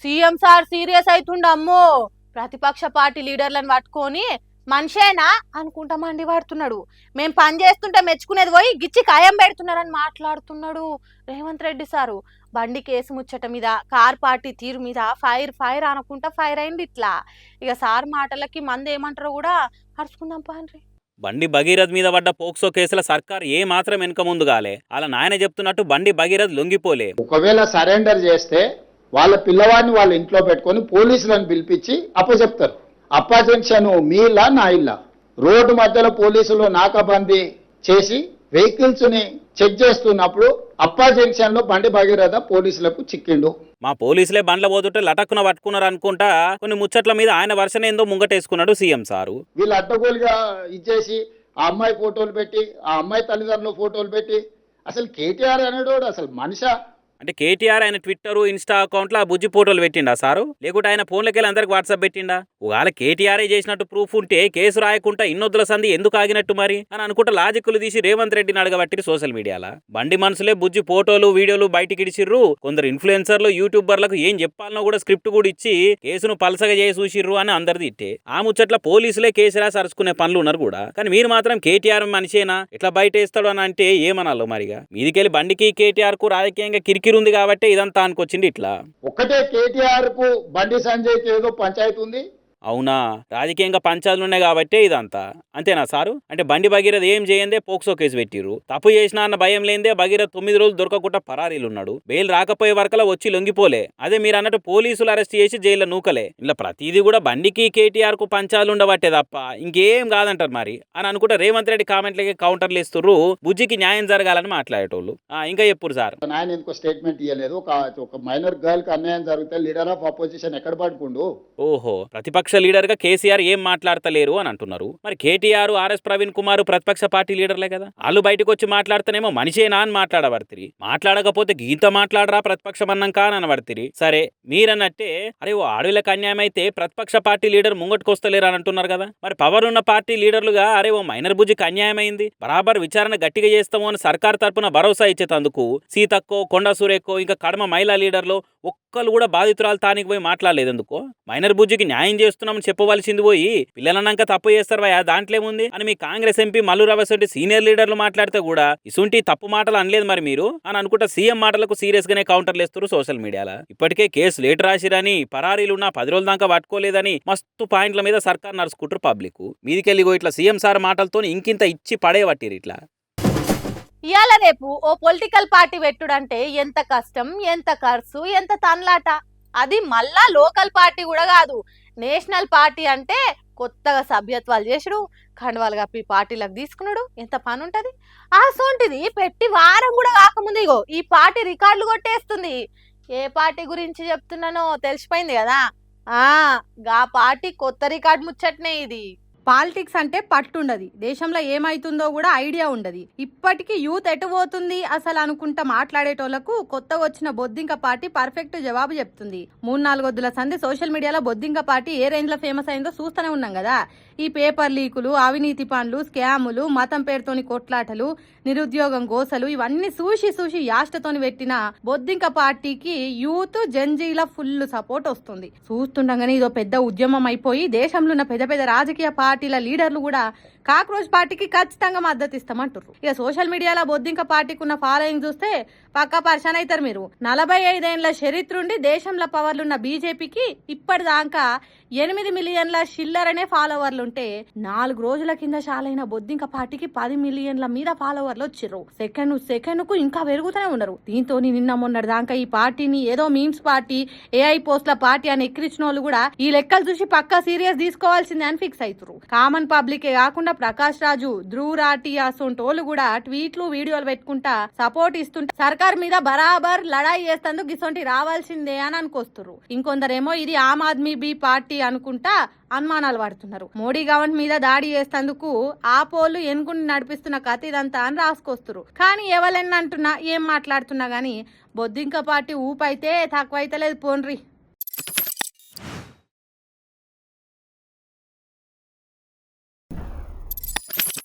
CM sir serious అవుతుండమ్మో. ప్రతిపక్ష party లీడర్లను పట్టుకొని మనిషేనా అనుకుంటా మండి పడుతున్నాడు. మేం పని చేస్తుంటే మెచ్చుకునేది పోయి గిచ్చి ఖాయం పెడుతున్నారని మాట్లాడుతున్నాడు రేవంత్ రెడ్డి సారు. బండి కేసు ముచ్చట మీద, కార్ పార్టీ తీరు మీద ఫైర్ ఫైర్ అనుకుంటా ఫైర్ అయింది ఇట్లా. ఇక సార్ మాటలకి మంది ఏమంటారో కూడా అరుచుకుందాం పాన్రి. బండి భగీరథ్ మీద పడ్డ పోక్సో కేసుల సర్కార్ ఏ మాత్రం వెనుక ముందు కాలే. అలా నాయన చెప్తున్నట్టు బండి భగీరథ్ లొంగిపోలే. ఒకవేళ సరెండర్ చేస్తే వాళ్ళ పిల్లవాడిని వాళ్ళ ఇంట్లో పెట్టుకొని పోలీసులను పిలిపించి అప్పచెప్తారు. అప్పా జంక్షన్ మీ ఇల్లా నా ఇల్లా, రోడ్డు మధ్యలో పోలీసులు నాకాబందీ చేసి వెహికల్స్ ని చెక్ చేస్తున్నప్పుడు అప్పా జంక్షన్ లో బండి భగీరథ పోలీసులకు చిక్కిండు. మా పోలీసులే బండ్ల పోతుంటే లటక్కున పట్టుకున్నారు అనుకుంటా కొన్ని ముచ్చట్ల మీద ఆయన వర్షన ఏందో ముంగటేసుకున్నాడు సీఎం సారు. వీళ్ళు అడ్డగోలుగా ఇచ్చేసి ఆ అమ్మాయి ఫోటోలు పెట్టి, ఆ అమ్మాయి తల్లిదండ్రుల ఫోటోలు పెట్టి, అసలు కేటీఆర్ అనేటోడు అసలు మనిషా? అంటే కేటీఆర్ ఆయన ట్విట్టర్, ఇన్స్టా అకౌంట్లో ఆ బుజ్జి ఫోటోలు పెట్టిండా సారు? లేకుంటే ఆయన ఫోన్లోకి వెళ్ళి అందరికి వాట్సాప్ పెట్టిండా? ఒకవేళ కేటీఆరే చేసినట్టు ప్రూఫ్ ఉంటే కేసు రాయకుండా ఇన్నొద్దుల సంధి ఎందుకు ఆగినట్టు మరి అని అనుకుంటా లాజిక్లు తీసి రేవంత్ రెడ్డిని అడగబట్టి సోషల్ మీడియాలో బండి మనసులే బుజ్జి ఫోటోలు వీడియోలు బయటికి ఇడిచిర్రు. కొందరు ఇన్ఫ్లుయెన్సర్లు యూట్యూబర్లకు ఏం చెప్పాలనో కూడా స్క్రిప్ట్ కూడా ఇచ్చి కేసును పలసగా చేసి చూసిర్రు అని అందరిది ఇట్టే. ఆ ముచ్చట్ల పోలీసులే కేసు రాసి అరుచుకునే పనులు ఉన్నారు కూడా. కానీ మీరు మాత్రం కేటీఆర్ మనిషేనా ఇట్లా బయట వేస్తాడు అని అంటే ఏమనాలో మరిగా? మీదికెళ్ళి బండికి కేటీఆర్ కు రాజకీయంగా కిరికిరి ఉంది కాబట్టి ఇదంతా అనుకొచ్చింది ఇట్లా. ఒక్కటే కేటీఆర్ కు బండి సంజయ్ కి ఏదో పంచాయతీ ఉంది. అవునా, రాజకీయంగా పంచాలు ఉన్నాయి కాబట్టి ఇదంతా అంతేనా సారు? అంటే బండి భగీరథ్ ఏం చేయందే పోక్సో కేసు పెట్టిర్రు. తప్పు చేసినా అన్న భయం లేదే భగీరథ్ 9 రోజులు దొరకకుండా పరారీలున్నాడు. బెయిల్ రాకపోయే వరకలా వచ్చి లొంగిపోలే. అదే మీరు అన్నట్టు పోలీసులు అరెస్ట్ చేసి జైల్లో నూకలే. ఇలా ప్రతిదీ కూడా బండికి కేటీఆర్ కు పంచాలు ఉండబట్టే తప్ప ఇంకేం కాదంటారు మరి అని అనుకుంటా రేవంత్ రెడ్డి కామెంట్లకి కౌంటర్లు ఇస్తుర్రు. బుజ్జికి న్యాయం జరగాలని మాట్లాడేటోళ్ళు. ఇంకా చెప్పురు సార్. ఆయన ఇంకో స్టేట్మెంట్ ఇవ్వలేదు. ఒక మైనర్ గర్ల్ కి అన్యాయం జరిగితే లీడర్ ఆఫ్ అపోజిషన్ ఎక్కడ పడుకుండు? ఓహో, ప్రతిపక్ష లీడర్ గా కేసీఆర్ ఏం మాట్లాడతలేరు అని అంటున్నారు. మరి కేటీఆర్, ఆర్ఎస్ ప్రవీణ్ కుమార్ ప్రతిపక్ష పార్టీ లీడర్లే కదా. వాళ్ళు బయటకు వచ్చి మాట్లాడితేనేమో మనిషేనా అని మాట్లాడబడుతుంది. మాట్లాడకపోతే గీత మాట్లాడరా ప్రతిపక్షం అన్నాక అని అనబడుతుంది. సరే మీరన్నట్టే అరే ఓ ఆడవిలకు అన్యాయం అయితే ప్రతిపక్ష పార్టీ లీడర్ ముంగట్టుకొస్తలేరు అని అంటున్నారు కదా. మరి పవర్ ఉన్న పార్టీ లీడర్లుగా అరే ఓ మైనర్ బుజ్జికి అన్యాయం అయింది, బరాబర్ విచారణ గట్టిగా చేస్తాము అని సర్కార్ తరపున భరోసా ఇచ్చేందుకు సీతక్కో, కొండా సురేక్కో, ఇంకా కడమ మహిళా లీడర్లు ఒక్కళ్ళు కూడా బాధితురాలు తానికి పోయి మాట్లాడలేదు. ఎందుకో మైనర్ బుజ్జికి న్యాయం చేస్తున్నామని చెప్పవలసింది పోయి పిల్లలన్నాక తప్పు చేస్తారు వయా దాంట్లో ఏముంది అని మీ కాంగ్రెస్ ఎంపీ మల్లు రవసంటి సీనియర్ లీడర్లు మాట్లాడితే కూడా ఇసుంటి తప్పు మాటలు అనలేదు మరి మీరు అని అనుకుంటా సీఎం మాటలకు సీరియస్ గానే కౌంటర్లు ఇస్తారు సోషల్ మీడియాలో. ఇప్పటికే కేసు లేట్ రాసిరని, పరారీలు ఉన్న 10 రోజుల దాకా పట్టుకోలేదని మస్తు పాయింట్ల మీద సర్కార్ నడుచుకుంటారు పబ్లిక్. మీదికెళ్ళిగో ఇట్లా సీఎం సార్ మాటలతో ఇంకింత ఇచ్చి పడేవట్టిరు ఇట్లా. ఇవాళ రేపు ఓ పొలిటికల్ పార్టీ పెట్టుడంటే ఎంత కష్టం, ఎంత ఖర్చు, ఎంత తన్లాట. అది మళ్ళా లోకల్ పార్టీ కూడా కాదు, నేషనల్ పార్టీ అంటే కొత్తగా సభ్యత్వాలు చేసుడు, కండువాలు కప్పి పార్టీలకు తీసుకున్నాడు, ఎంత పని ఉంటుంది. సోంటిది పెట్టి వారం కూడా కాకముందు ఇగో ఈ పార్టీ రికార్డులు కొట్టేస్తుంది. ఏ పార్టీ గురించి చెప్తున్నానో తెలిసిపోయింది కదా. గా పార్టీ కొత్త రికార్డు ముచ్చట్నే ఇది. పాలిటిక్స్ అంటే పట్టుండది, దేశంలో ఏమైతుందో కూడా ఐడియా ఉండదు. ఇప్పటికీ యూత్ ఎటు పోతుంది అసలు అనుకుంటా మాట్లాడేటోళ్లకు కొత్తగా వచ్చిన బొద్దింక పార్టీ పర్ఫెక్ట్ జవాబు చెప్తుంది. 3-4 వద్దుల సంది సోషల్ మీడియాలో బొద్దింక పార్టీ ఏ రేంజ్ లో ఫేమస్ అయిందో చూస్తూనే ఉన్నాం కదా. ఈ పేపర్ లీకులు, అవినీతి పనులు, స్కాములు, మతం పేరుతోని కొట్లాటలు, నిరుద్యోగం గోసలు ఇవన్నీ చూసి యాష్టతోని పెట్టిన బొద్దింక పార్టీకి యూత్ జంజీల ఫుల్ సపోర్ట్ వస్తుంది. చూస్తుండగానే ఇదో పెద్ద ఉద్యమం అయిపోయి దేశంలో ఉన్న పెద్ద పెద్ద రాజకీయ పార్టీల లీడర్లు కూడా కాక్రోచ్ పార్టీకి ఖచ్చితంగా మద్దతు ఇస్తామంటారు. ఇక సోషల్ మీడియాలో బొద్దింక పార్టీకి ఉన్న ఫాలోయింగ్ చూస్తే పక్కా పరిశాన్ అవుతారు మీరు. 45 ఏళ్ల చరిత్రుండి దేశంలో పవర్లున్న బీజేపీకి ఇప్పటిదాకా 8 మిలియన్ల చిల్లరనే ఫాలోవర్లు ఉంటే 4 రోజుల కింద చాలైన బొద్దింక పార్టీకి 10 మిలియన్ల మీద ఫాలోవర్లు వచ్చిర్రు. సెకండ్ కు ఇంకా పెరుగుతూనే ఉన్నారు. దీంతో నిన్న మొన్నటి దాకా ఈ పార్టీని ఏదో మీమ్స్ పార్టీ, ఏఐ పోస్ట్ల పార్టీ అని ఎక్కిరించిన వాళ్ళు కూడా ఈ లెక్కలు చూసి పక్కా సీరియస్ తీసుకోవాల్సిందే అని ఫిక్స్ అవుతారు. కామన్ పబ్లికే కాకుండా ప్రకాష్ రాజు, ధ్రువ్ రాఠీ అసోంటోళ్ళు కూడా ట్వీట్లు, వీడియోలు పెట్టుకుంటా సపోర్ట్ ఇస్తుంటే సర్కార్ మీద బరాబర్ లడాయి చేస్తేందుకు గిసొంటి రావాల్సిందే అని అనుకొస్తున్నారు. ఇంకొందరేమో ఇది ఆమ్ ఆద్మీ బీ పార్టీ అనుకుంటా అనుమానాలు పడుతున్నారు. మోడీ గవర్నమెంట్ మీద దాడి చేసేందుకు ఆ పోలు ఎన్నుకుని నడిపిస్తున్న కథ ఇదంతా అని రాసుకొస్తున్నారు. కానీ ఎవరెన్నంటున్నా ఏం మాట్లాడుతున్నా గానీ బొద్దింక పార్టీ ఊపైతే తక్కువైతే లేదు పోన్రి.